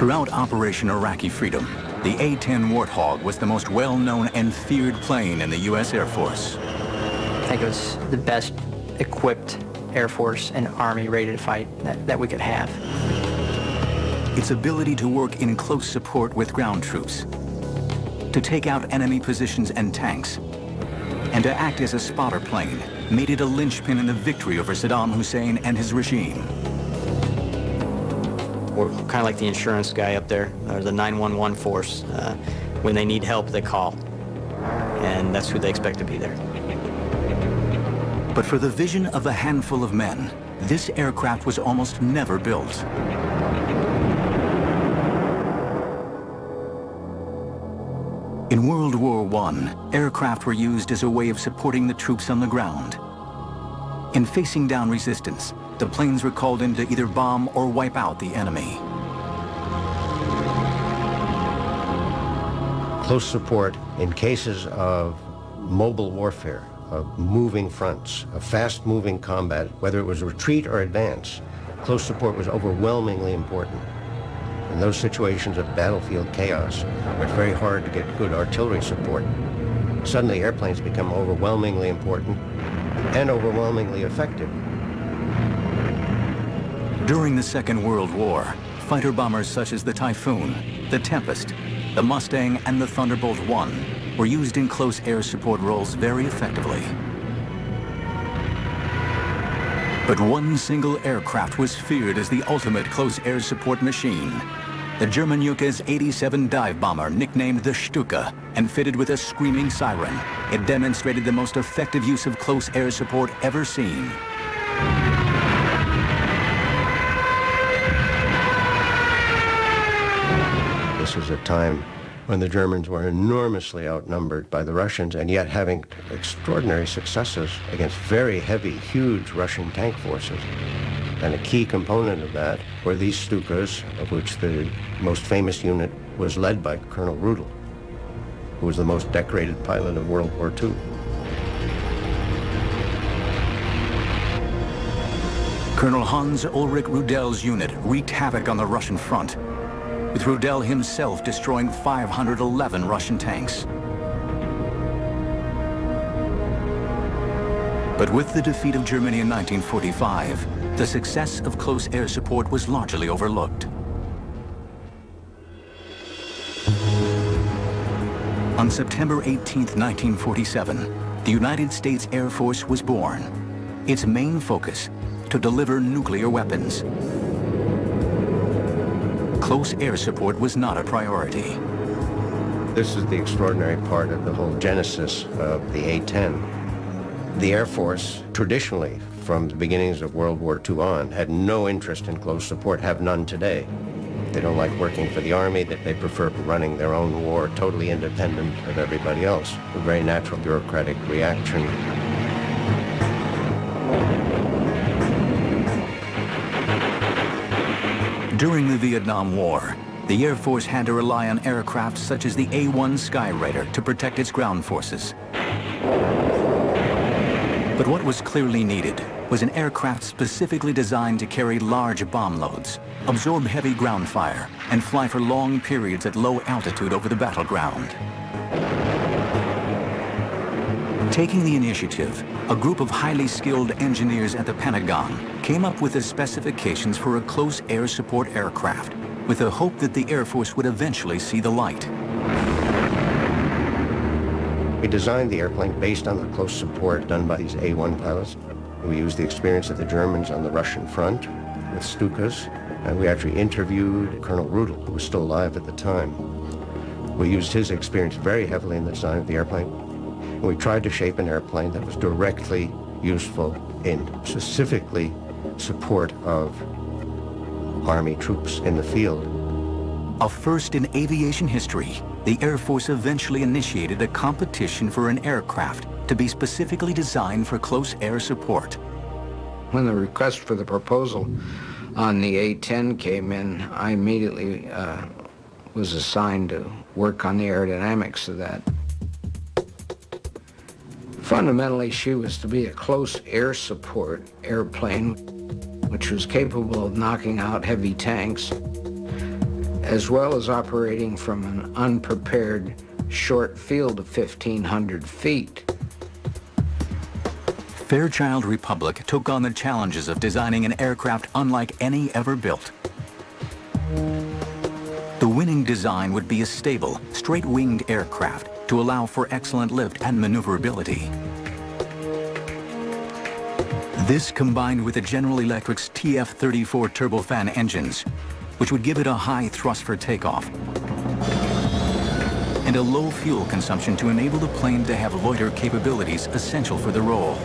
Throughout Operation Iraqi Freedom, the A-10 Warthog was the most well-known and feared plane in the U.S. Air Force. I think it was the best equipped Air Force and Army ready to fight that we could have. Its ability to work in close support with ground troops, to take out enemy positions and tanks, and to act as a spotter plane made it a linchpin in the victory over Saddam Hussein and his regime. We're kind of like the insurance guy up there, or the 911 force. When they need help, they call, and that's who they expect to be there. But for the vision of a handful of men, this aircraft was almost never built. In World War I, aircraft were used as a way of supporting the troops on the ground. In facing down resistance, the planes were called in to either bomb or wipe out the enemy. Close support in cases of mobile warfare, of moving fronts, of fast-moving combat, whether it was retreat or advance, close support was overwhelmingly important. In those situations of battlefield chaos, where it's very hard to get good artillery support, suddenly airplanes become overwhelmingly important and overwhelmingly effective. During the Second World War, fighter bombers such as the Typhoon, the Tempest, the Mustang, and the Thunderbolt I were used in close air support roles very effectively. But one single aircraft was feared as the ultimate close air support machine. The German UK's 87 dive bomber, nicknamed the Stuka, and fitted with a screaming siren. It demonstrated the most effective use of close air support ever seen. This was a time when the Germans were enormously outnumbered by the Russians, and yet having extraordinary successes against very heavy, huge Russian tank forces. And a key component of that were these Stukas, of which the most famous unit was led by Colonel Rudel, who was the most decorated pilot of World War II. Colonel Hans Ulrich Rudel's unit wreaked havoc on the Russian front, with Rudel himself destroying 511 Russian tanks. But with the defeat of Germany in 1945, the success of close air support was largely overlooked. On September 18, 1947, the United States Air Force was born. Its main focus, to deliver nuclear weapons. Close air support was not a priority. This is the extraordinary part of the whole genesis of the A-10. The Air Force, traditionally, from the beginnings of World War II on, had no interest in close support, have none today. They don't like working for the Army, that they prefer running their own war, totally independent of everybody else. A very natural bureaucratic reaction. During the Vietnam War, the Air Force had to rely on aircraft such as the A-1 Skyraider to protect its ground forces. But what was clearly needed was an aircraft specifically designed to carry large bomb loads, absorb heavy ground fire, and fly for long periods at low altitude over the battleground. Taking the initiative, a group of highly skilled engineers at the Pentagon came up with the specifications for a close air support aircraft, with the hope that the Air Force would eventually see the light. We designed the airplane based on the close support done by these A-1 pilots. We used the experience of the Germans on the Russian front with Stukas, and we actually interviewed Colonel Rudel, who was still alive at the time. We used his experience very heavily in the design of the airplane. And we tried to shape an airplane that was directly useful in specifically support of Army troops in the field. A first in aviation history, the Air Force eventually initiated a competition for an aircraft to be specifically designed for close air support. When the request for the proposal on the A-10 came in, I immediately was assigned to work on the aerodynamics of that. Fundamentally, she was to be a close air support airplane, which was capable of knocking out heavy tanks, as well as operating from an unprepared short field of 1,500 feet. Fairchild-Republic took on the challenges of designing an aircraft unlike any ever built. The winning design would be a stable, straight-winged aircraft to allow for excellent lift and maneuverability. This combined with the General Electric's TF-34 turbofan engines, which would give it a high thrust for takeoff, and a low fuel consumption to enable the plane to have loiter capabilities essential for the role.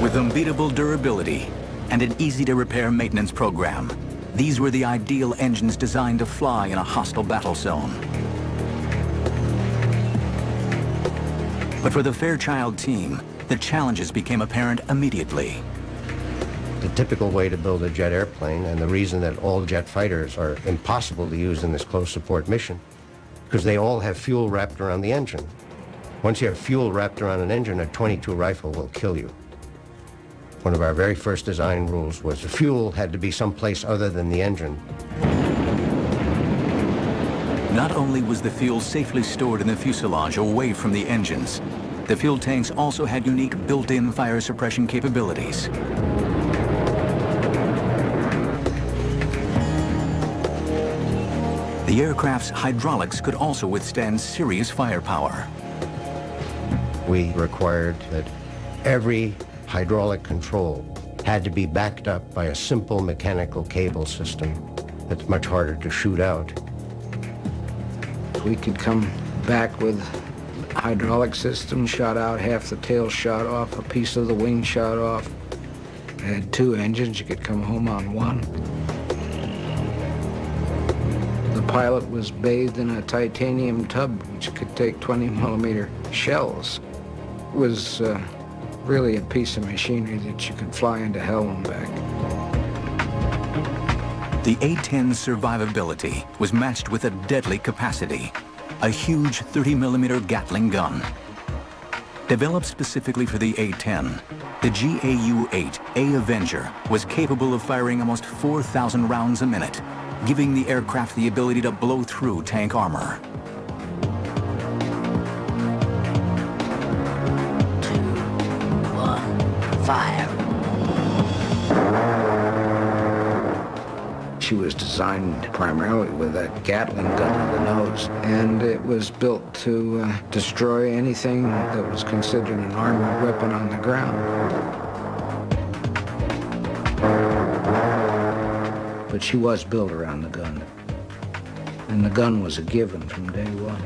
With unbeatable durability and an easy-to-repair maintenance program, these were the ideal engines designed to fly in a hostile battle zone. But for the Fairchild team, the challenges became apparent immediately. The typical way to build a jet airplane, and the reason that all jet fighters are impossible to use in this close support mission, because they all have fuel wrapped around the engine. Once you have fuel wrapped around an engine, a .22 rifle will kill you. One of our very first design rules was the fuel had to be someplace other than the engine. Not only was the fuel safely stored in the fuselage away from the engines, the fuel tanks also had unique built-in fire suppression capabilities. The aircraft's hydraulics could also withstand serious firepower. We required that every hydraulic control had to be backed up by a simple mechanical cable system that's much harder to shoot out. We could come back with hydraulic system shot out, half the tail shot off, a piece of the wing shot off. It had two engines, you could come home on one. The pilot was bathed in a titanium tub which could take 20-millimeter shells. It was really a piece of machinery that you could fly into hell and back. The A-10's survivability was matched with a deadly capacity, a huge 30-millimeter Gatling gun. Developed specifically for the A-10, the GAU-8A Avenger was capable of firing almost 4,000 rounds a minute, giving the aircraft the ability to blow through tank armor. Fire. She was designed primarily with that Gatling gun in the nose, and it was built to destroy anything that was considered an armored weapon on the ground. But she was built around the gun, and the gun was a given from day one.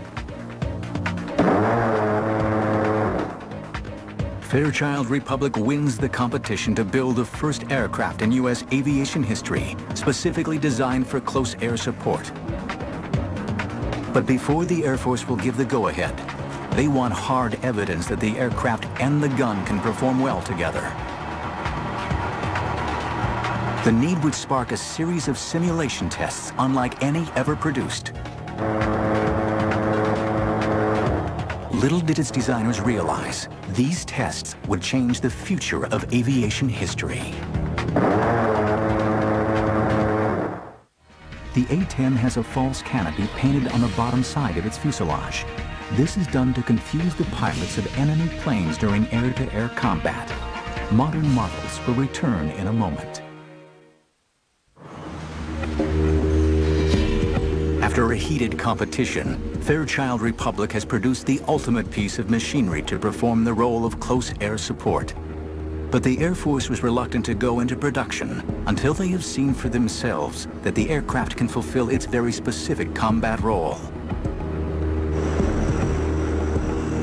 Fairchild-Republic wins the competition to build the first aircraft in U.S. aviation history, specifically designed for close air support. But before the Air Force will give the go-ahead, they want hard evidence that the aircraft and the gun can perform well together. The need would spark a series of simulation tests unlike any ever produced. Little did its designers realize, these tests would change the future of aviation history. The A-10 has a false canopy painted on the bottom side of its fuselage. This is done to confuse the pilots of enemy planes during air-to-air combat. Modern marvels will return in a moment. After a heated competition, Fairchild-Republic has produced the ultimate piece of machinery to perform the role of close air support. But the Air Force was reluctant to go into production until they have seen for themselves that the aircraft can fulfill its very specific combat role.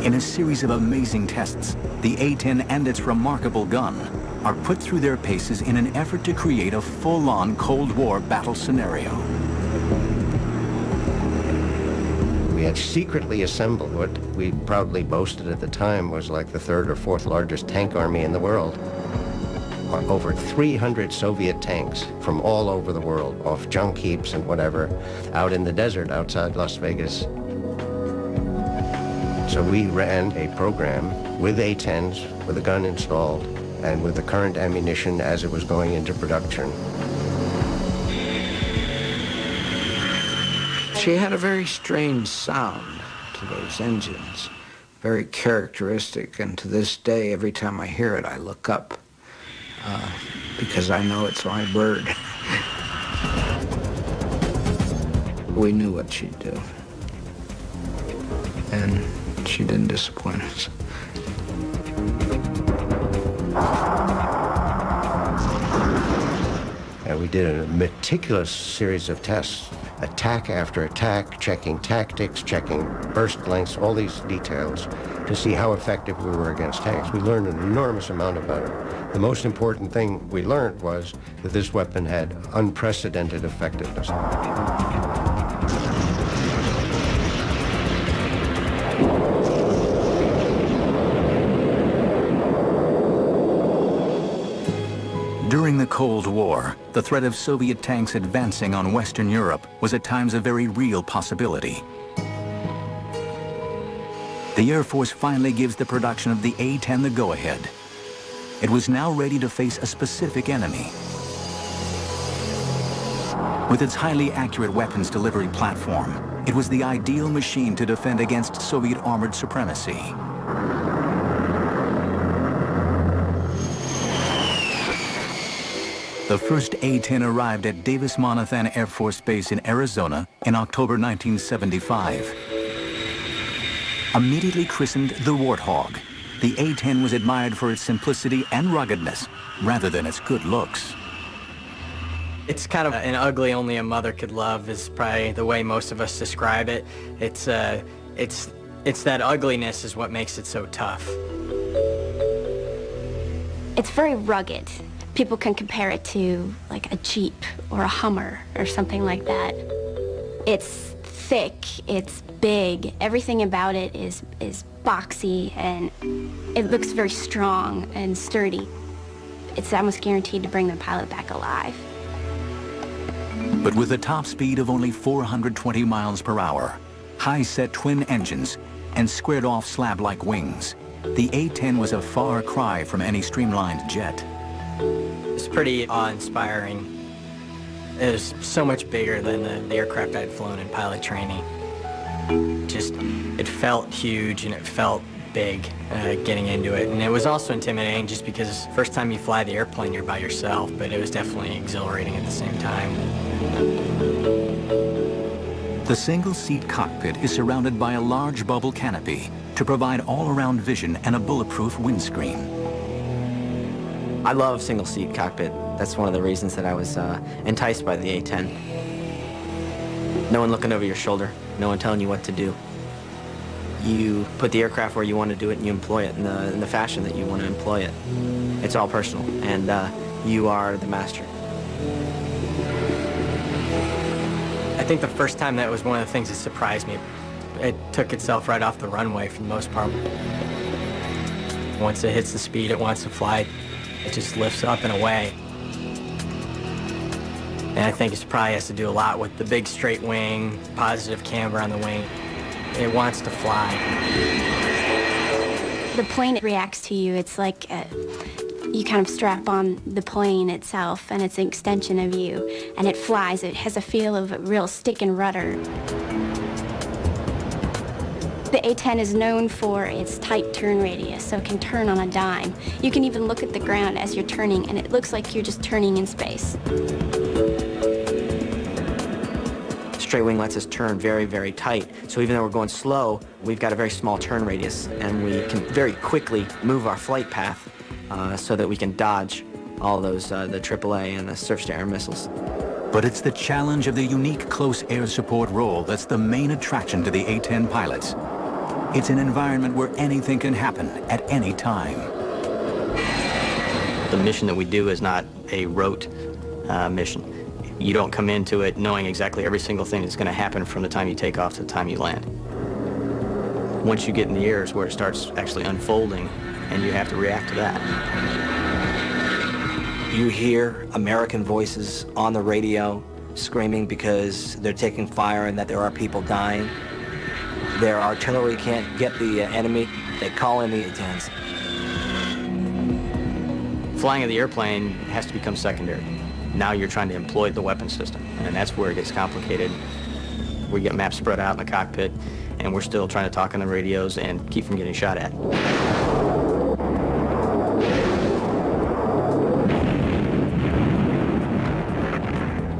In a series of amazing tests, the A-10 and its remarkable gun are put through their paces in an effort to create a full-on Cold War battle scenario. We had secretly assembled what we proudly boasted at the time was like the third or fourth largest tank army in the world. Over 300 Soviet tanks from all over the world, off junk heaps and whatever, out in the desert outside Las Vegas. So we ran a program with A-10s with a gun installed and with the current ammunition as it was going into production. She had a very strange sound to those engines, very characteristic, and to this day, every time I hear it, I look up, because I know it's my bird. We knew what she'd do, and she didn't disappoint us. And we did a meticulous series of tests, attack after attack, checking tactics, checking burst lengths, all these details to see how effective we were against tanks. We learned an enormous amount about it. The most important thing we learned was that this weapon had unprecedented effectiveness. During the Cold War, the threat of Soviet tanks advancing on Western Europe was at times a very real possibility. The Air Force finally gives the production of the A-10 the go-ahead. It was now ready to face a specific enemy. With its highly accurate weapons delivery platform, it was the ideal machine to defend against Soviet armored supremacy. The first A-10 arrived at Davis-Monthan Air Force Base in Arizona in October 1975. Immediately christened the Warthog, the A-10 was admired for its simplicity and ruggedness, rather than its good looks. It's kind of an ugly only a mother could love is probably the way most of us describe it. It's that ugliness is what makes it so tough. It's very rugged. People can compare it to like a Jeep or a Hummer or something like that. It's thick, it's big, everything about it is boxy, and it looks very strong and sturdy. It's almost guaranteed to bring the pilot back alive. But with a top speed of only 420 miles per hour, high-set twin engines, and squared-off slab-like wings, the A-10 was a far cry from any streamlined jet. It's pretty awe-inspiring. It was so much bigger than the aircraft I'd flown in pilot training. It felt huge and it felt big getting into it. And it was also intimidating just because first time you fly the airplane, you're by yourself, but it was definitely exhilarating at the same time. The single-seat cockpit is surrounded by a large bubble canopy to provide all-around vision and a bulletproof windscreen. I love single-seat cockpit. That's one of the reasons that I was enticed by the A-10. No one looking over your shoulder, no one telling you what to do. You put the aircraft where you want to do it and you employ it in the fashion that you want to employ it. It's all personal, and you are the master. I think the first time that was one of the things that surprised me. It took itself right off the runway for the most part. Once it hits the speed it wants to fly, it just lifts up and away. And I think it probably has to do a lot with the big straight wing, positive camber on the wing. It wants to fly. The plane reacts to you. It's like you kind of strap on the plane itself, and it's an extension of you, and it flies. It has a feel of a real stick and rudder. The A-10 is known for its tight turn radius, so it can turn on a dime. You can even look at the ground as you're turning, and it looks like you're just turning in space. Straight wing lets us turn very, very tight. So even though we're going slow, we've got a very small turn radius, and we can very quickly move our flight path so that we can dodge all those, the AAA and the surface-to-air missiles. But it's the challenge of the unique close air support role that's the main attraction to the A-10 pilots. It's an environment where anything can happen at any time. The mission that we do is not a rote mission. You don't come into it knowing exactly every single thing that's going to happen from the time you take off to the time you land. Once you get in the air is where it starts actually unfolding, and you have to react to that. You hear American voices on the radio screaming because they're taking fire and that there are people dying. Their artillery can't get the enemy. They call in the A-10s. Flying of the airplane has to become secondary. Now you're trying to employ the weapon system, and that's where it gets complicated. We get maps spread out in the cockpit, and we're still trying to talk on the radios and keep from getting shot at.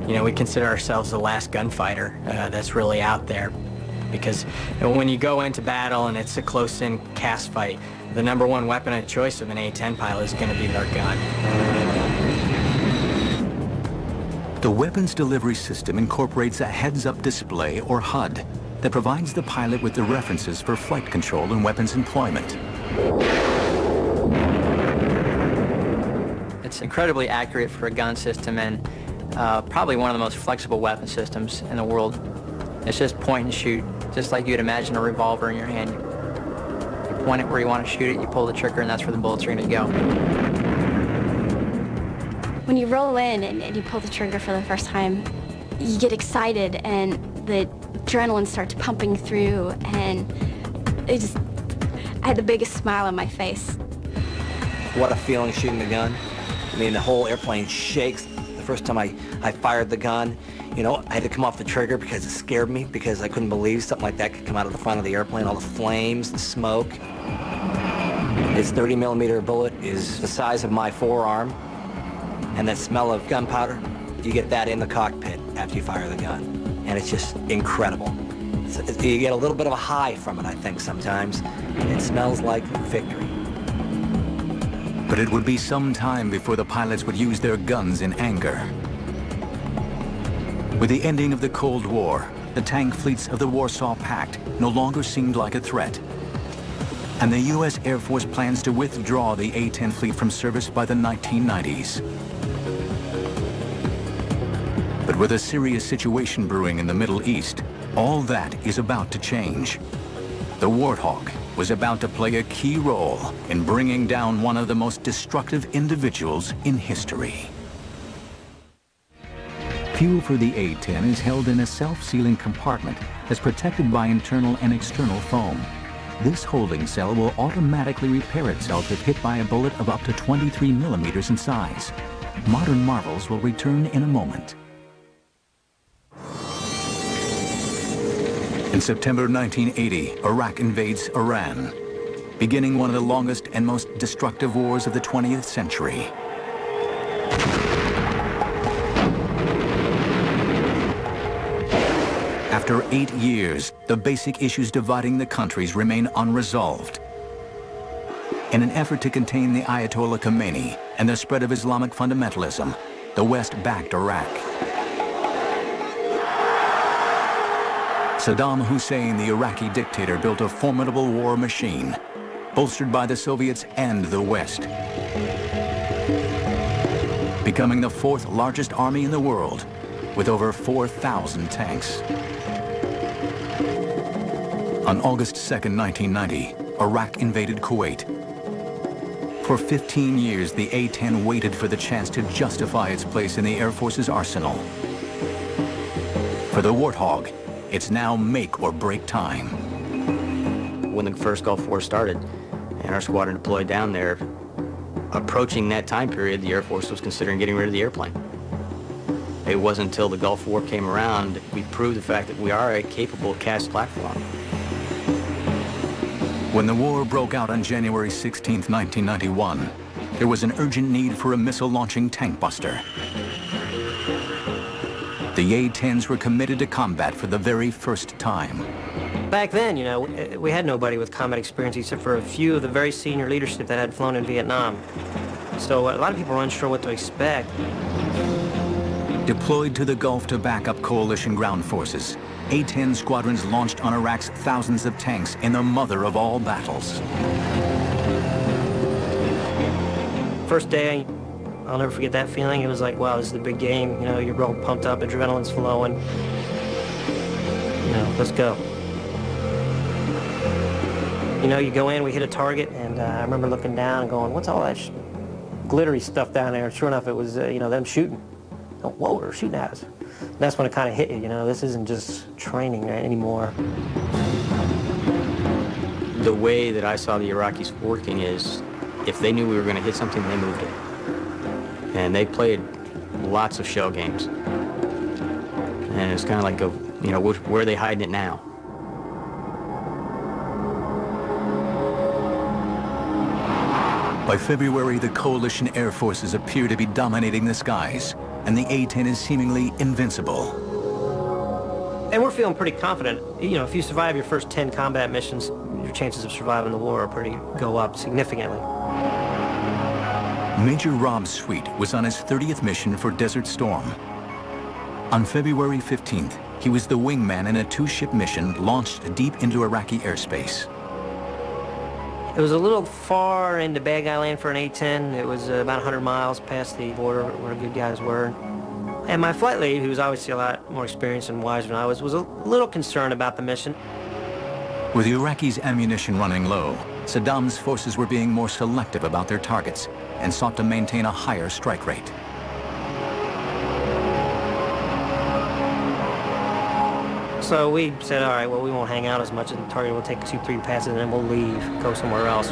You know, we consider ourselves the last gunfighter that's really out there, because when you go into battle and it's a close-in cast fight, the #1 weapon of choice of an A-10 pilot is going to be their gun. The weapons delivery system incorporates a heads-up display, or HUD, that provides the pilot with the references for flight control and weapons employment. It's incredibly accurate for a gun system, and probably one of the most flexible weapon systems in the world. It's just point and shoot, just like you'd imagine a revolver in your hand. You point it where you want to shoot it, you pull the trigger, and that's where the bullets are going to go. When you roll in and you pull the trigger for the first time, you get excited and the adrenaline starts pumping through, and I had the biggest smile on my face. What a feeling shooting the gun. I mean, the whole airplane shakes. The first time I fired the gun, you know, I had to come off the trigger because it scared me, because I couldn't believe something like that could come out of the front of the airplane, all the flames, the smoke. This 30-millimeter bullet is the size of my forearm, and that smell of gunpowder, you get that in the cockpit after you fire the gun, and it's just incredible. You get a little bit of a high from it, I think, sometimes. It smells like victory. But it would be some time before the pilots would use their guns in anger. With the ending of the Cold War, the tank fleets of the Warsaw Pact no longer seemed like a threat. And the U.S. Air Force plans to withdraw the A-10 fleet from service by the 1990s. But with a serious situation brewing in the Middle East, all that is about to change. The Warthog was about to play a key role in bringing down one of the most destructive individuals in history. Fuel for the A-10 is held in a self-sealing compartment that's protected by internal and external foam. This holding cell will automatically repair itself if hit by a bullet of up to 23 millimeters in size. Modern marvels will return in a moment. In September 1980, Iraq invades Iran, beginning one of the longest and most destructive wars of the 20th century. After 8 years, the basic issues dividing the countries remain unresolved. In an effort to contain the Ayatollah Khomeini and the spread of Islamic fundamentalism, the West backed Iraq. Saddam Hussein, the Iraqi dictator, built a formidable war machine, bolstered by the Soviets and the West, becoming the 4th largest army in the world, with over 4,000 tanks. On August 2nd, 1990, Iraq invaded Kuwait. For 15 years, the A-10 waited for the chance to justify its place in the Air Force's arsenal. For the Warthog, it's now make or break time. When the first Gulf War started and our squadron deployed down there, approaching that time period, the Air Force was considering getting rid of the airplane. It wasn't until the Gulf War came around we proved the fact that we are a capable cast platform. When the war broke out on January 16, 1991, there was an urgent need for a missile-launching tank buster. The A-10s were committed to combat for the very first time. Back then, you know, we had nobody with combat experience except for a few of the very senior leadership that had flown in Vietnam. So a lot of people were unsure what to expect. Deployed to the Gulf to back up coalition ground forces, A-10 squadrons launched on Iraq's thousands of tanks in the mother of all battles. First day, I'll never forget that feeling. It was like, wow, this is the big game. You know, you're real pumped up, adrenaline's flowing. You know, let's go. You know, you go in, we hit a target, and I remember looking down and going, what's all that glittery stuff down there? And sure enough, it was, you know, them shooting. Oh, whoa, they're shooting at us. And that's when it kind of hit you, know, this isn't just training anymore. The way that I saw the Iraqis working is, if they knew we were going to hit something, they moved it. And they played lots of shell games. And it's kind of like, you know, where are they hiding it now? By February, the coalition air forces appear to be dominating the skies, and the A-10 is seemingly invincible. And we're feeling pretty confident. You know, if you survive your first 10 combat missions, your chances of surviving the war go up significantly. Major Rob Sweet was on his 30th mission for Desert Storm. On February 15th, he was the wingman in a 2-ship mission launched deep into Iraqi airspace. It was a little far into Bad Guy Land for an A-10. It was about 100 miles past the border where good guys were. And my flight lead, who was obviously a lot more experienced and wiser than I was a little concerned about the mission. With the Iraqis' ammunition running low, Saddam's forces were being more selective about their targets and sought to maintain a higher strike rate. So we said, all right, well, we won't hang out as much at the target. We'll take 2-3 passes and then we'll leave, go somewhere else.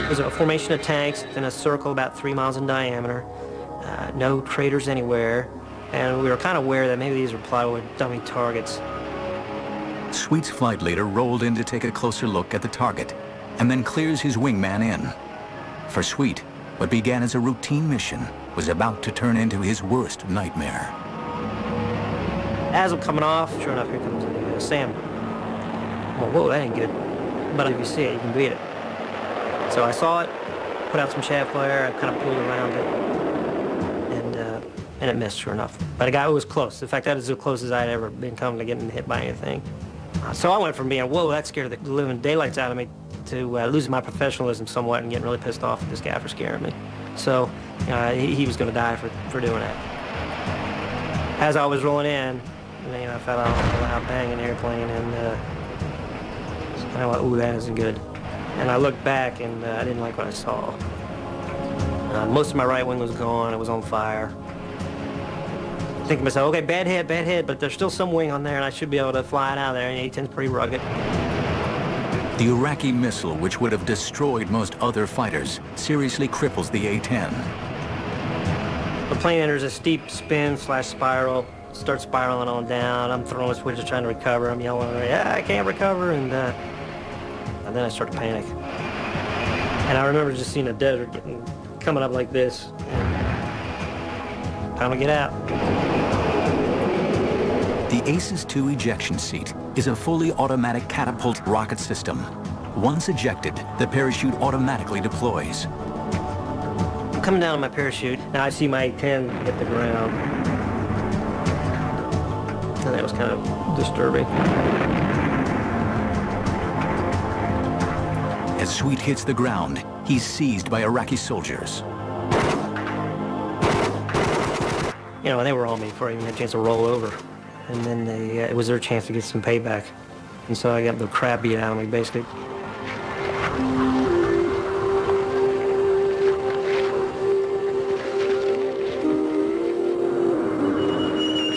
It was a formation of tanks in a circle about 3 miles in diameter. No craters anywhere. And we were kind of aware that maybe these were plywood dummy targets. Sweet's flight leader rolled in to take a closer look at the target and then clears his wingman in. For Sweet, what began as a routine mission was about to turn into his worst nightmare. As I'm coming off, sure enough, here comes the SAM. Well, whoa, that ain't good. But if you see it, you can beat it. So I saw it, put out some chaff flare, I kind of pulled around it, and it missed, sure enough. But a guy who was close. In fact, that is as close as I'd ever been coming to getting hit by anything. So I went from being, whoa, that scared the living daylights out of me, to losing my professionalism somewhat and getting really pissed off at this guy for scaring me. So he was going to die for doing that. As I was rolling in, you know, I felt a loud bang in the airplane, and I went, ooh, that isn't good. And I looked back, and I didn't like what I saw. Most of my right wing was gone. It was on fire. Thinking to myself, okay, bad hit, but there's still some wing on there, and I should be able to fly it out of there, and the A-10's pretty rugged. The Iraqi missile, which would have destroyed most other fighters, seriously cripples the A-10. The plane enters a steep spin/spiral, starts spiraling on down. I'm throwing switches trying to recover. I'm yelling, yeah, I can't recover, and then I start to panic. And I remember just seeing the desert coming up like this. Time to get out. The Aces II ejection seat is a fully automatic catapult rocket system. Once ejected, the parachute automatically deploys. I'm coming down on my parachute. Now I see my A-10 hit the ground. And that was kind of disturbing. As Sweet hits the ground, he's seized by Iraqi soldiers. You know, they were on me before I even had a chance to roll over. And then it was their chance to get some payback. And so I got the crap beat out of me, basically.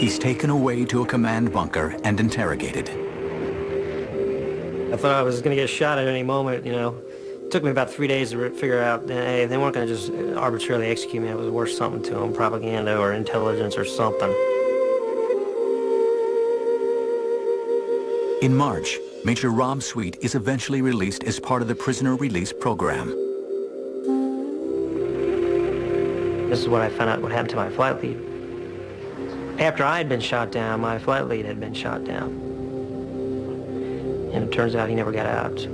He's taken away to a command bunker and interrogated. I thought I was going to get shot at any moment, you know. It took me about 3 days to figure out that, hey, they weren't going to just arbitrarily execute me. It was worth something to them, propaganda or intelligence or something. In March, Major Rob Sweet is eventually released as part of the prisoner release program. This is what I found out what happened to my flight lead. After I had been shot down, my flight lead had been shot down. And it turns out he never got out.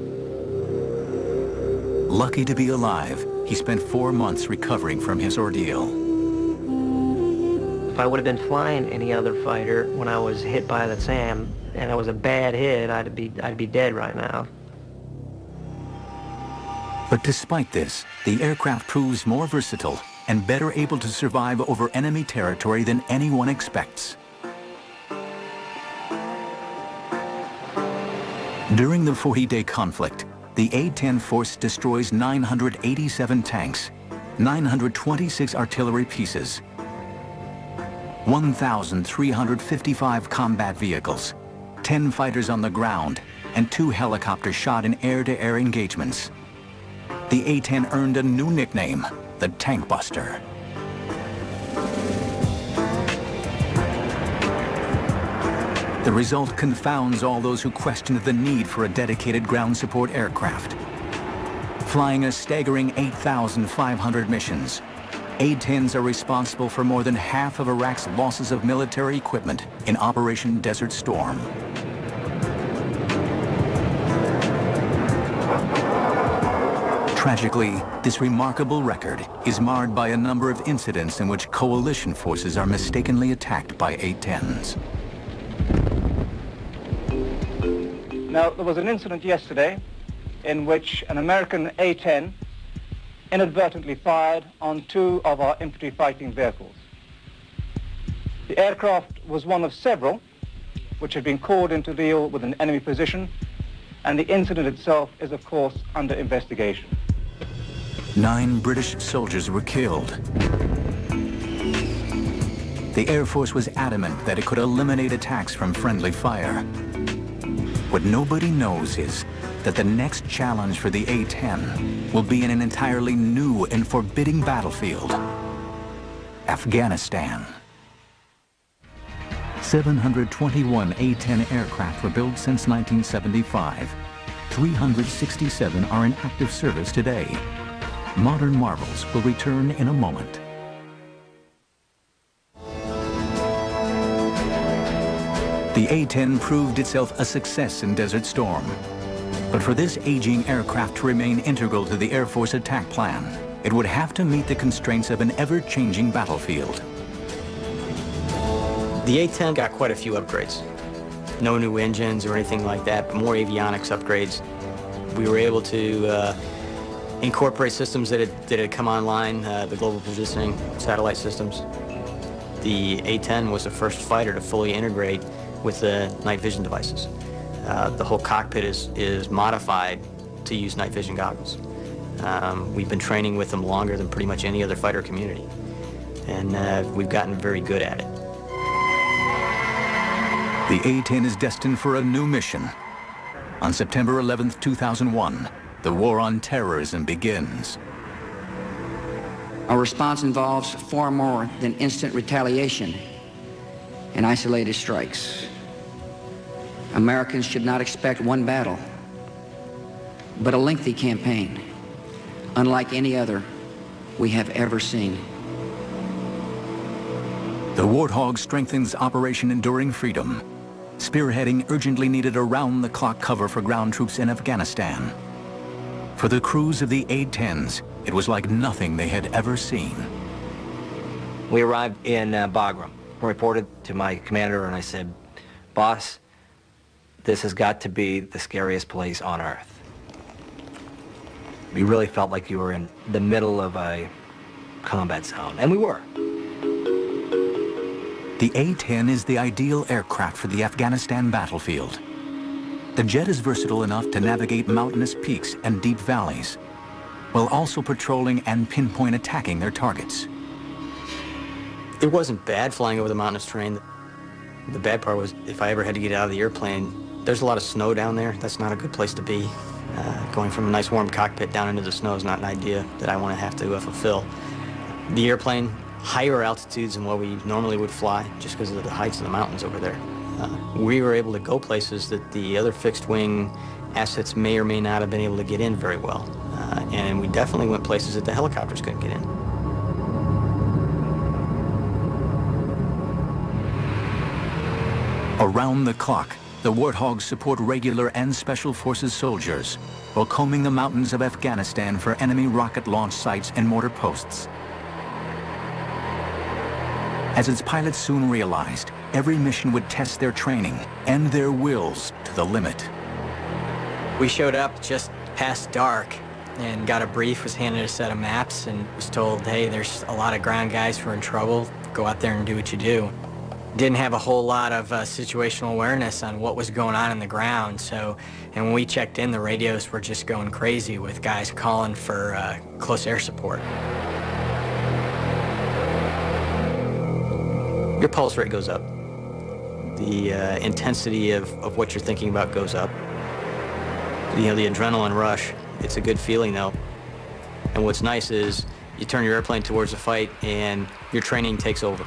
Lucky to be alive, he spent 4 months recovering from his ordeal. If I would have been flying any other fighter when I was hit by the SAM, and it was a bad hit, I'd be dead right now. But despite this, the aircraft proves more versatile and better able to survive over enemy territory than anyone expects. During the 40-day conflict, the A-10 force destroys 987 tanks, 926 artillery pieces, 1,355 combat vehicles, 10 fighters on the ground, and 2 helicopters shot in air-to-air engagements. The A-10 earned a new nickname, the tank buster. The result confounds all those who questioned the need for a dedicated ground support aircraft. Flying a staggering 8,500 missions, A-10s are responsible for more than half of Iraq's losses of military equipment in Operation Desert Storm. Tragically, this remarkable record is marred by a number of incidents in which coalition forces are mistakenly attacked by A-10s. Now, there was an incident yesterday in which an American A-10 inadvertently fired on two of our infantry fighting vehicles. The aircraft was one of several which had been called in to deal with an enemy position, and the incident itself is, of course, under investigation. 9 British soldiers were killed. The Air Force was adamant that it could eliminate attacks from friendly fire. What nobody knows is that the next challenge for the A-10 will be in an entirely new and forbidding battlefield, Afghanistan. 721 A-10 aircraft were built since 1975. 367 are in active service today. Modern marvels will return in a moment. The A-10 proved itself a success in Desert Storm. But for this aging aircraft to remain integral to the Air Force attack plan, it would have to meet the constraints of an ever-changing battlefield. The A-10 got quite a few upgrades. No new engines or anything like that, but more avionics upgrades. We were able to incorporate systems that had come online, the global positioning satellite systems. The A-10 was the first fighter to fully integrate with the night vision devices. The whole cockpit is modified to use night vision goggles. We've been training with them longer than pretty much any other fighter community, and we've gotten very good at it. The A-10 is destined for a new mission. On September 11th, 2001, the war on terrorism begins. Our response involves far more than instant retaliation and isolated strikes. Americans should not expect one battle, but a lengthy campaign, unlike any other we have ever seen. The Warthog strengthens Operation Enduring Freedom, spearheading urgently needed around-the-clock cover for ground troops in Afghanistan. For the crews of the A-10s, it was like nothing they had ever seen. We arrived in Bagram. I reported to my commander and I said, "Boss, this has got to be the scariest place on earth." We really felt like you were in the middle of a combat zone, and we were. The A-10 is the ideal aircraft for the Afghanistan battlefield. The jet is versatile enough to navigate mountainous peaks and deep valleys, while also patrolling and pinpoint attacking their targets. It wasn't bad flying over the mountainous terrain. The bad part was if I ever had to get out of the airplane, there's a lot of snow down there. That's not a good place to be. Going from a nice warm cockpit down into the snow is not an idea that I want to have to fulfill. The airplane, higher altitudes than what we normally would fly, just because of the heights of the mountains over there. We were able to go places that the other fixed-wing assets may or may not have been able to get in very well. And we definitely went places that the helicopters couldn't get in. Around the clock, the Warthogs support regular and special forces soldiers while combing the mountains of Afghanistan for enemy rocket launch sites and mortar posts. As its pilots soon realized, every mission would test their training and their wills to the limit. We showed up just past dark and got a brief, was handed a set of maps, and was told, hey, there's a lot of ground guys who are in trouble. Go out there and do what you do. Didn't have a whole lot of situational awareness on what was going on the ground, and when we checked in, the radios were just going crazy with guys calling for close air support. Your pulse rate goes up. The intensity of what you're thinking about goes up. You know, the adrenaline rush, it's a good feeling though. And what's nice is You turn your airplane towards the fight, and your training takes over.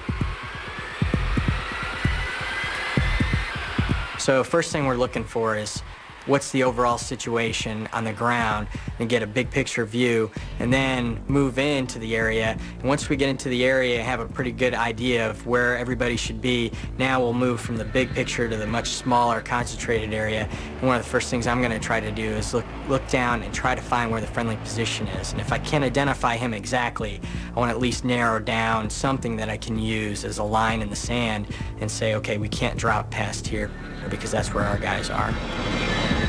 So first thing we're looking for is what's the overall situation on the ground, and get a big picture view, and then move into the area. And once we get into the area, have a pretty good idea of where everybody should be, now we'll move from the big picture to the much smaller concentrated area. And one of the first things I'm going to try to do is look down and try to find where the friendly position is. And if I can't identify him exactly, I want to at least narrow down something that I can use as a line in the sand and say, okay, we can't drop past here because that's where our guys are.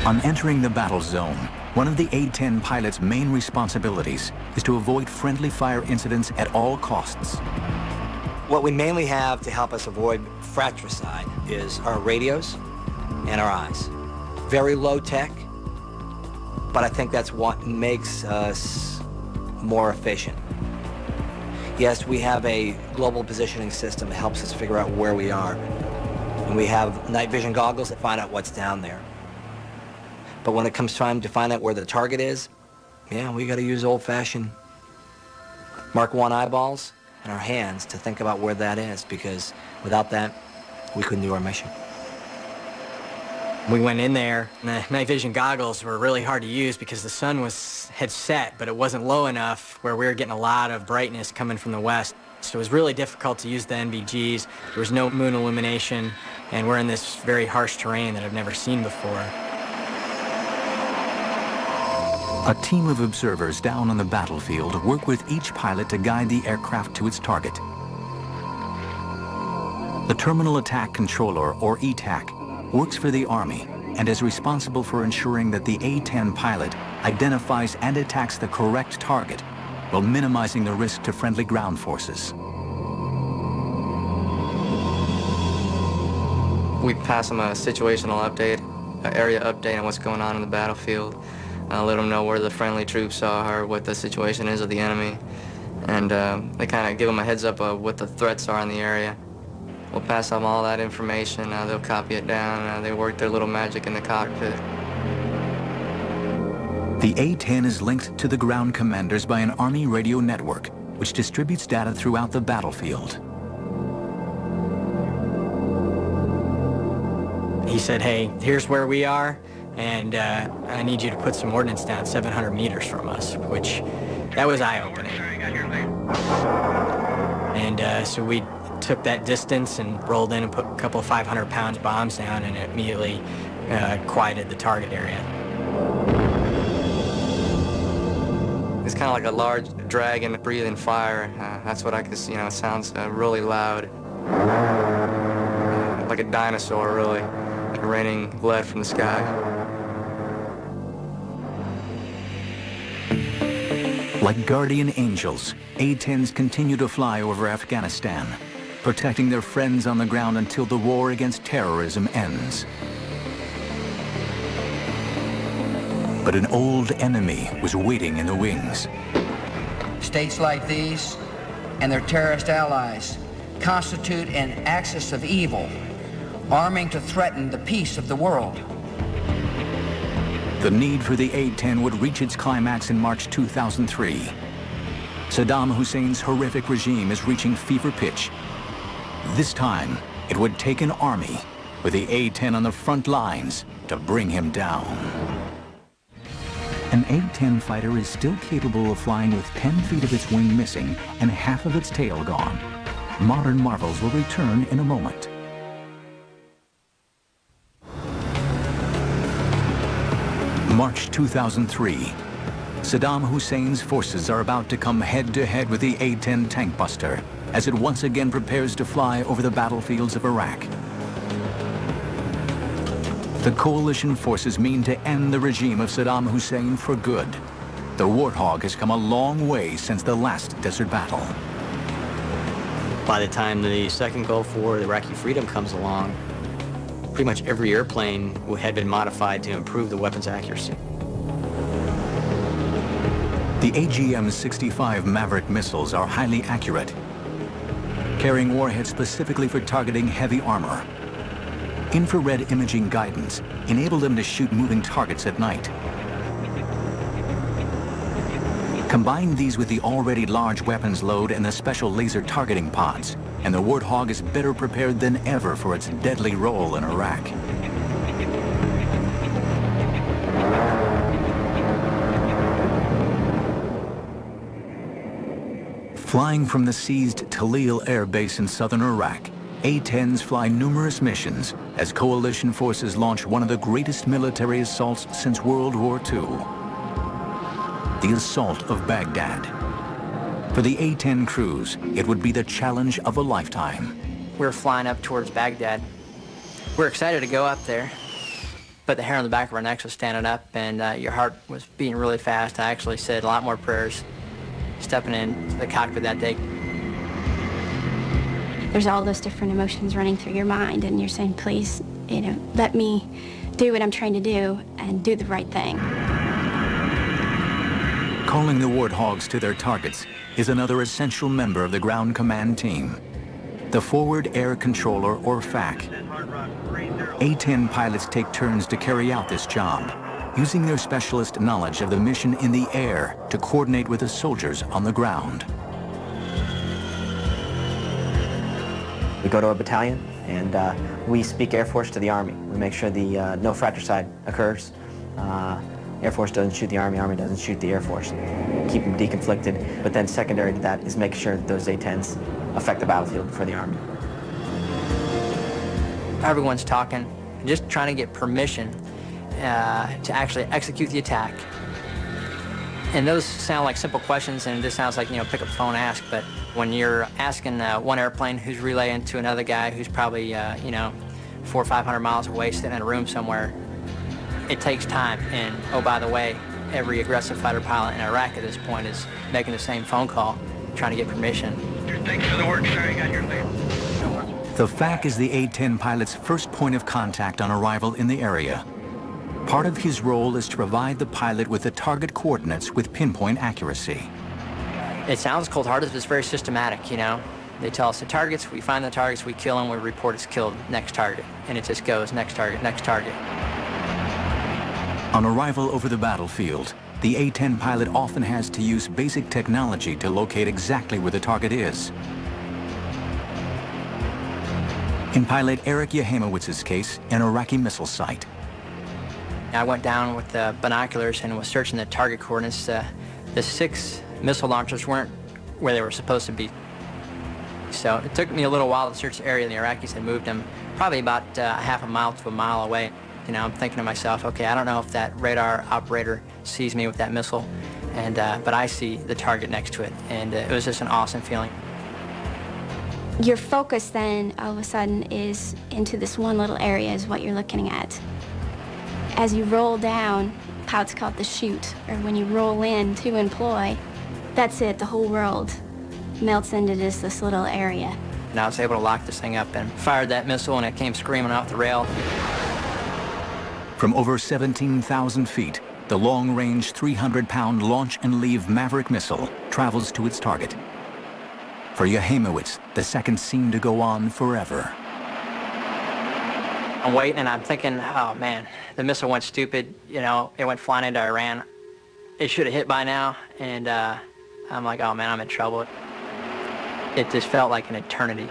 On entering the battle zone, one of the A-10 pilot's main responsibilities is to avoid friendly fire incidents at all costs. What we mainly have to help us avoid fratricide is our radios and our eyes. Very low tech, but I think that's what makes us more efficient. Yes, we have a global positioning system that helps us figure out where we are. And we have night vision goggles that find out what's down there. But when it comes time to find out where the target is, yeah, we got to use old-fashioned Mark I eyeballs and our hands to think about where that is, because without that, we couldn't do our mission. We went in there, and the night vision goggles were really hard to use because the sun had set, but it wasn't low enough where we were getting a lot of brightness coming from the west. So it was really difficult to use the NVGs. There was no moon illumination, and we're in this very harsh terrain that I've never seen before. A team of observers down on the battlefield work with each pilot to guide the aircraft to its target. The Terminal Attack Controller, or ETAC, works for the Army and is responsible for ensuring that the A-10 pilot identifies and attacks the correct target while minimizing the risk to friendly ground forces. We pass them a situational update, an area update on what's going on in the battlefield. Let them know where the friendly troops are, what the situation is of the enemy, and they kind of give them a heads up of what the threats are in the area. We'll pass them all that information, they'll copy it down, they work their little magic in the cockpit. The A-10 is linked to the ground commanders by an Army radio network, which distributes data throughout the battlefield. He said, hey, here's where we are, and I need you to put some ordnance down 700 meters from us, which, that was eye-opening. And so we took that distance and rolled in and put a couple of 500-pound bombs down, and it immediately quieted the target area. It's kind of like a large dragon breathing fire. That's what I could see, it sounds really loud. Like a dinosaur, really, raining lead from the sky. Like guardian angels, A-10s continue to fly over Afghanistan, protecting their friends on the ground until the war against terrorism ends. But an old enemy was waiting in the wings. States like these and their terrorist allies constitute an axis of evil, arming to threaten the peace of the world. The need for the A-10 would reach its climax in March 2003. Saddam Hussein's horrific regime is reaching fever pitch. This time, it would take an army with the A-10 on the front lines to bring him down. An A-10 fighter is still capable of flying with 10 feet of its wing missing and half of its tail gone. Modern marvels will return in a moment. March 2003. Saddam Hussein's forces are about to come head-to-head with the A-10 tank buster as it once again prepares to fly over the battlefields of Iraq. The coalition forces mean to end the regime of Saddam Hussein for good. The Warthog has come a long way since the last desert battle. By the time the second Gulf War, the Iraqi freedom comes along, pretty much every airplane had been modified to improve the weapon's accuracy. The AGM-65 Maverick missiles are highly accurate, carrying warheads specifically for targeting heavy armor. Infrared imaging guidance enabled them to shoot moving targets at night. Combine these with the already large weapons load and the special laser targeting pods, and the Warthog is better prepared than ever for its deadly role in Iraq. Flying from the seized Talil Air Base in southern Iraq, A-10s fly numerous missions as coalition forces launch one of the greatest military assaults since World War II. The assault of Baghdad. For the A-10 crews, it would be the challenge of a lifetime. We were flying up towards Baghdad. We were excited to go up there, but the hair on the back of our necks was standing up, and your heart was beating really fast. I actually said a lot more prayers stepping into the cockpit that day. There's all those different emotions running through your mind, and you're saying, please, let me do what I'm trying to do and do the right thing. Calling the Warthogs to their targets is another essential member of the ground command team, the Forward Air Controller, or FAC. A-10 pilots take turns to carry out this job, using their specialist knowledge of the mission in the air to coordinate with the soldiers on the ground. We go to a battalion, and we speak Air Force to the Army. We make sure the no fratricide occurs. Air Force doesn't shoot the Army, Army doesn't shoot the Air Force. Keep them deconflicted, but then secondary to that is make sure that those A-10s affect the battlefield for the Army. Everyone's talking, just trying to get permission to actually execute the attack. And those sound like simple questions, and it just sounds like, pick up the phone, ask, but when you're asking one airplane who's relaying to another guy who's probably, 400 or 500 miles away, sitting in a room somewhere, it takes time. And, oh, by the way, every aggressive fighter pilot in Iraq at this point is making the same phone call, trying to get permission. Thanks for the work, sir. You got your lead. The FAC is the A-10 pilot's first point of contact on arrival in the area. Part of his role is to provide the pilot with the target coordinates with pinpoint accuracy. It sounds cold-hearted, but it's very systematic, They tell us the targets, we find the targets, we kill them, we report it's killed, next target. And it just goes, next target, next target. On arrival over the battlefield, the A-10 pilot often has to use basic technology to locate exactly where the target is. In pilot Eric Yehemowitz's case, an Iraqi missile site. I went down with the binoculars and was searching the target coordinates. The 6 missile launchers weren't where they were supposed to be. So it took me a little while to search the area. The Iraqis had moved them probably about half a mile to a mile away. I'm thinking to myself, okay, I don't know if that radar operator sees me with that missile, but I see the target next to it, and it was just an awesome feeling. Your focus then, all of a sudden, is into this one little area is what you're looking at. As you roll down, pilots call it the chute, or when you roll in to employ, that's it, the whole world melts into just this little area. And I was able to lock this thing up and fired that missile, and it came screaming off the rail. From over 17,000 feet, the long-range 300-pound launch and leave Maverick missile travels to its target. For Yehemowitz, the seconds seem to go on forever. I'm waiting, and I'm thinking, oh man, the missile went stupid. It went flying into Iran. It should have hit by now, and I'm like, oh man, I'm in trouble. It just felt like an eternity.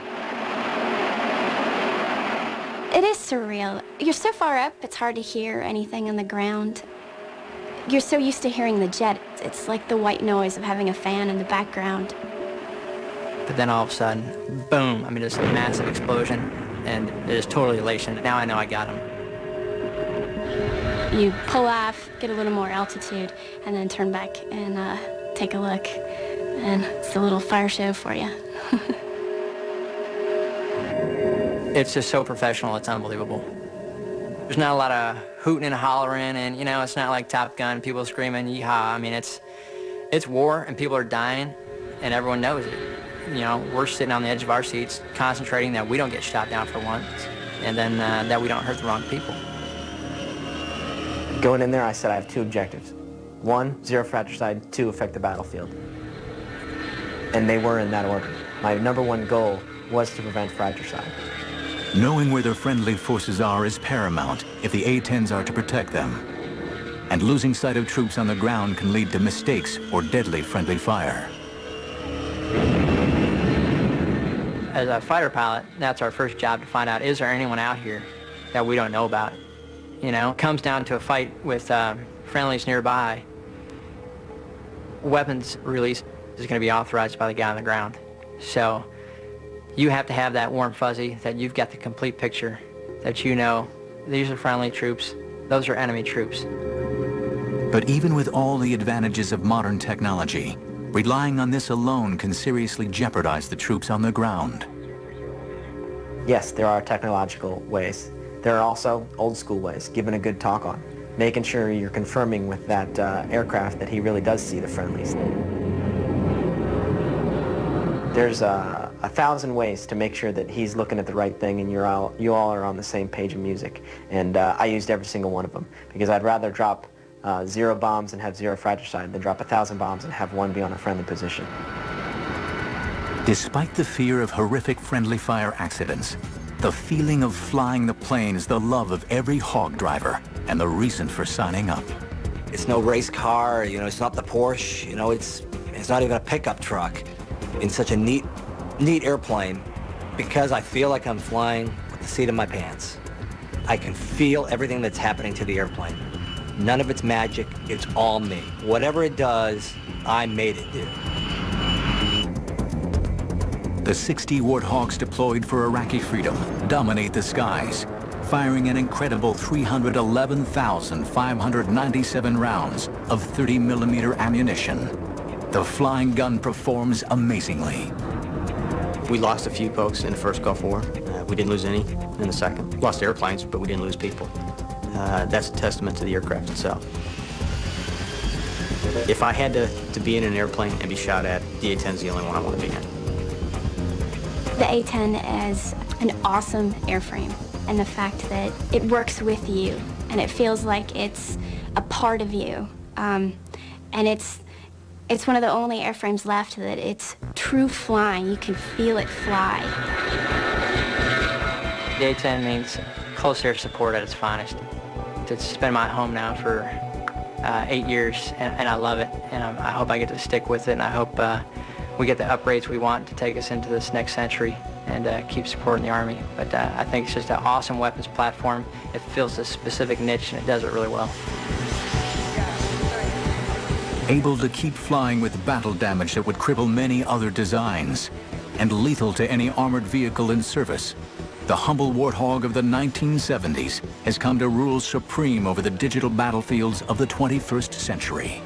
It is surreal. You're so far up, it's hard to hear anything on the ground. You're so used to hearing the jet. It's like the white noise of having a fan in the background. But then all of a sudden, boom, just a massive explosion, and it is total elation. Now I know I got him. You pull off, get a little more altitude, and then turn back and take a look. And it's a little fire show for you. It's just so professional, it's unbelievable. There's not a lot of hooting and hollering, and it's not like Top Gun, people screaming, yeehaw. It's war, and people are dying, and everyone knows it. We're sitting on the edge of our seats, concentrating that we don't get shot down for once, and then that we don't hurt the wrong people. Going in there, I said I have 2 objectives. 1, 0 fratricide, 2, affect the battlefield. And they were in that order. My number 1 goal was to prevent fratricide. Knowing where their friendly forces are is paramount if the A-10s are to protect them. and losing sight of troops on the ground can lead to mistakes or deadly friendly fire. As a fighter pilot, that's our first job, to find out, is there anyone out here that we don't know about? You know, it comes down to a fight with friendlies nearby. Weapons release is going to be authorized by the guy on the ground. So you have to have that warm fuzzy, that you've got the complete picture, that you know these are friendly troops, those are enemy troops. But even with all the advantages of modern technology, relying on this alone can seriously jeopardize the troops on the ground. Yes, there are technological ways. There are also old school ways, giving a good talk on, making sure you're confirming with that aircraft that he really does see the friendlies. There's 1,000 ways to make sure that he's looking at the right thing and you all are on the same page of music. And I used every single one of them, because I'd rather drop 0 bombs and have 0 fratricide than drop 1,000 bombs and have 1 be on a friendly position. Despite the fear of horrific friendly fire accidents, the feeling of flying the plane is the love of every hog driver and the reason for signing up. It's no race car, you know, it's not the Porsche, you know, it's not even a pickup truck. In such a neat airplane, because I feel like I'm flying with the seat of my pants. I can feel everything that's happening to the airplane. None of it's magic, it's all me. Whatever it does, I made it do. The 60 Warthogs deployed for Iraqi freedom dominate the skies, firing an incredible 311,597 rounds of 30mm ammunition. The flying gun performs amazingly. We lost a few folks in the first Gulf War. We didn't lose any in the second. Lost airplanes, but we didn't lose people. That's a testament to the aircraft itself. If I had to be in an airplane and be shot at, the A-10 is the only one I want to be in. The A-10 is an awesome airframe, and the fact that it works with you, and it feels like it's a part of you. And it's one of the only airframes left that it's true flying. You can feel it fly. The A-10 means close air support at its finest. It's been my home now for 8 years, and I love it, and I hope I get to stick with it, and I hope we get the upgrades we want to take us into this next century and keep supporting the Army. But I think it's just an awesome weapons platform. It fills a specific niche, and it does it really well. Able to keep flying with battle damage that would cripple many other designs, and lethal to any armored vehicle in service, the humble Warthog of the 1970s has come to rule supreme over the digital battlefields of the 21st century.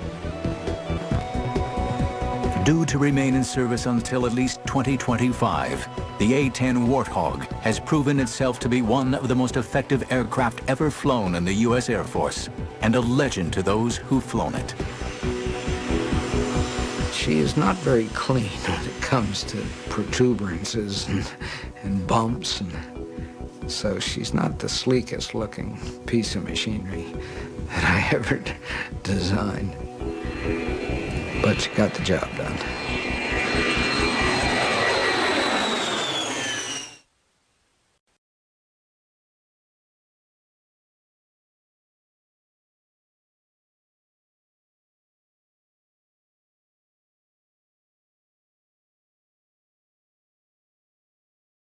Due to remain in service until at least 2025, the A-10 Warthog has proven itself to be one of the most effective aircraft ever flown in the U.S. Air Force, and a legend to those who've flown it. She is not very clean when it comes to protuberances and bumps, and so she's not the sleekest looking piece of machinery that I ever designed. But she got the job done.